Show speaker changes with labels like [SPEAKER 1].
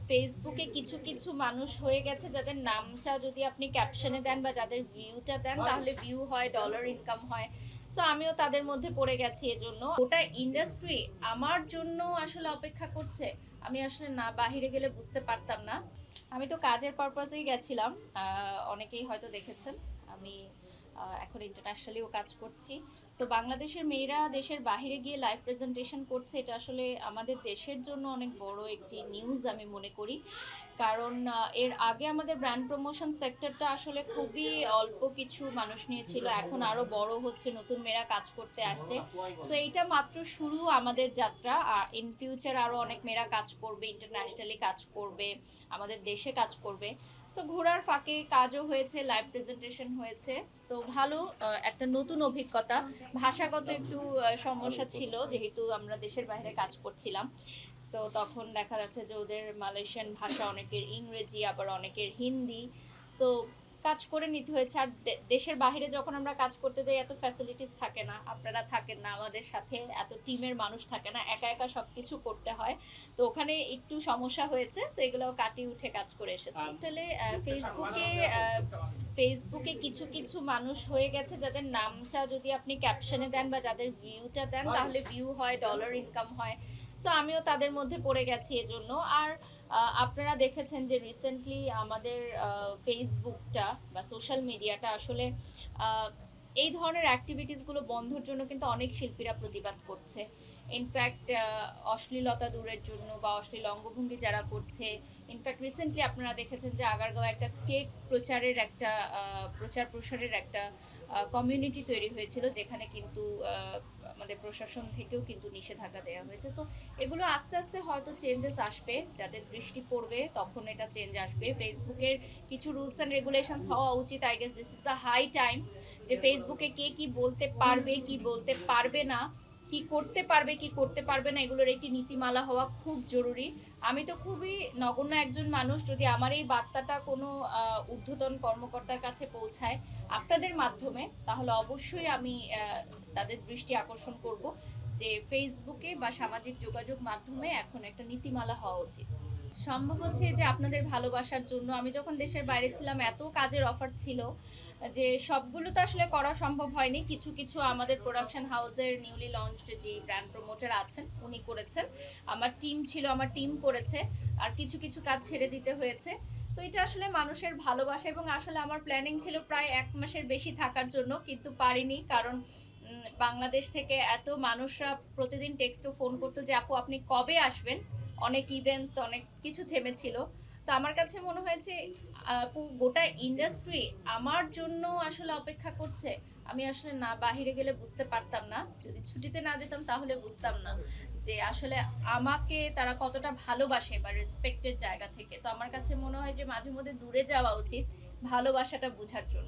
[SPEAKER 1] ফেসবুকে কিছু কিছু মানুষ হয়ে গেছে যাদের নামটা যদি আপনি ক্যাপশনে দেন বা যাদের ভিউটা দেন তাহলে ভিউ হয়, ডলার ইনকাম হয়। সো আমিও তাদের মধ্যে পড়ে গেছি। এজন্য গোটা ইন্ডাস্ট্রি আমার জন্য আসলে অপেক্ষা করছে। আমি আসলে না বাহিরে গেলে বুঝতে পারতাম না। আমি তো কাজের পারপাসেই গেছিলাম। অনেকেই হয়তো দেখেছেন আমি এখন ইন্টারন্যাশনালিও কাজ করছি। সো বাংলাদেশের মেয়েরা দেশের বাইরে গিয়ে লাইভ প্রেজেন্টেশন করছে, এটা আসলে আমাদের দেশের জন্য অনেক বড় একটি নিউজ আমি মনে করি। কারণ এর আগে আমাদের ব্র্যান্ড প্রমোশন সেক্টরটা আসলে খুবই অল্প কিছু মানুষ নিয়েছিল, এখন আরও বড় হচ্ছে, নতুন মেয়েরা কাজ করতে আসছে। সো এইটা মাত্র শুরু আমাদের যাত্রা। আর ইন ফিউচার আরও অনেক মেয়েরা কাজ করবে, ইন্টারন্যাশনালি কাজ করবে, আমাদের দেশে কাজ করবে। সো ঘোরার ফাঁকে কাজও হয়েছে, লাইভ প্রেজেন্টেশন হয়েছে। সো ভালো একটা নতুন অভিজ্ঞতা। ভাষাগত একটু সমস্যা ছিল যেহেতু আমরা দেশের বাইরে কাজ করছিলাম। সো তখন দেখা যাচ্ছে যে ওদের মালয়েশিয়ান ভাষা, অনেকের ইংরেজি, আবার অনেকের হিন্দি। সো কাজ করে নিতে হয়েছে। আর দেশের বাইরে যখন আমরা কাজ করতে যাই এত ফ্যাসিলিটিস থাকে না, আপনারা থাকেন না আমাদের সাথে, এত টিমের মানুষ থাকে না, একা একা সব কিছু করতে হয়। তো ওখানে একটু সমস্যা হয়েছে, তো এগুলো কাটিয়ে উঠে কাজ করে এসেছি। আসলে ফেসবুকে কিছু কিছু মানুষ হয়ে গেছে যাদের নামটা যদি আপনি ক্যাপশনে দেন বা যাদের ভিউটা দেন তাহলে ভিউ হয়, ডলার ইনকাম হয়। সো আমিও তাদের মধ্যে পড়ে গেছি এজন্য। আর আপনারা দেখেছেন যে রিসেন্টলি আমাদের ফেসবুকটা বা সোশ্যাল মিডিয়াটা আসলে এই ধরনের অ্যাক্টিভিটিসগুলো বন্ধের জন্য কিন্তু অনেক শিল্পীরা প্রতিবাদ করছে। ইনফ্যাক্ট অশ্লীলতা দূরের জন্য বা অশ্লীল অঙ্গভঙ্গি যারা করছে। ইনফ্যাক্ট রিসেন্টলি আপনারা দেখেছেন যে আগারগাঁও একটা কেক প্রচারের একটা প্রচার প্রসারের একটা কমিউনিটি তৈরি হয়েছিল, যেখানে কিন্তু আমাদের প্রশাসন থেকেও কিন্তু নিষেধাজ্ঞা দেওয়া হয়েছে। সো এগুলো আস্তে আস্তে হয়তো চেঞ্জেস আসবে, যাদের দৃষ্টি পড়বে তখন এটা চেঞ্জ আসবে। ফেসবুকের কিছু রুলস অ্যান্ড রেগুলেশনস হওয়া উচিত। I guess this is the high time যে ফেসবুকে কে কি বলতে পারবে, কি বলতে পারবে না, কি করতে পারবে, কি করতে পারবে না, এগুলোর একটি নীতিমালা হওয়া খুব জরুরি। আমি তো খুবই নগণ্য একজন মানুষ, যদি আমার এই বার্তাটা কোনো ঊর্ধ্বতন কর্মকর্তার কাছে পৌঁছায় আপনাদের মাধ্যমে, তাহলে অবশ্যই আমি তাদের দৃষ্টি আকর্ষণ করব যে ফেসবুকে বা সামাজিক যোগাযোগ মাধ্যমে এখন একটা নীতিমালা হওয়া উচিত। সম্ভব হচ্ছে যে আপনাদের ভালোবাসার জন্য আমি যখন দেশের বাইরে ছিলাম এত কাজের অফার ছিল যে সবগুলো তো আসলে করা সম্ভব হয়নি। কিছু কিছু আমাদের প্রোডাকশন হাউসের নিউলি লঞ্চড যে ব্র্যান্ড প্রমোটার আছেন উনি করেছেন, আমার টিম ছিল, আমার টিম করেছে। আর কিছু কিছু কাজ ছেড়ে দিতে হয়েছে। তো এটা আসলে মানুষের ভালোবাসা, এবং আসলে আমার প্ল্যানিং ছিল প্রায় 1 মাসের বেশি থাকার জন্য, কিন্তু পারিনি। কারণ বাংলাদেশ থেকে এত মানুষরা প্রতিদিন টেক্সট ও ফোন করতো যে আপু আপনি কবে আসবেন, অনেক ইভেন্টস, অনেক কিছু থেমেছিল। তো আমার কাছে মনে হয়েছে আপু গোটা ইন্ডাস্ট্রি আমার জন্য আসলে অপেক্ষা করছে। আমি আসলে না বাহিরে গেলে বুঝতে পারতাম না, যদি ছুটিতে না যেতাম তাহলে বুঝতাম না যে আসলে আমাকে তারা কতটা ভালোবাসে বা রেসপেক্টের জায়গা থেকে। তো আমার কাছে মনে হয় যে মাঝে মধ্যে দূরে যাওয়া উচিত ভালোবাসাটা বোঝার জন্য।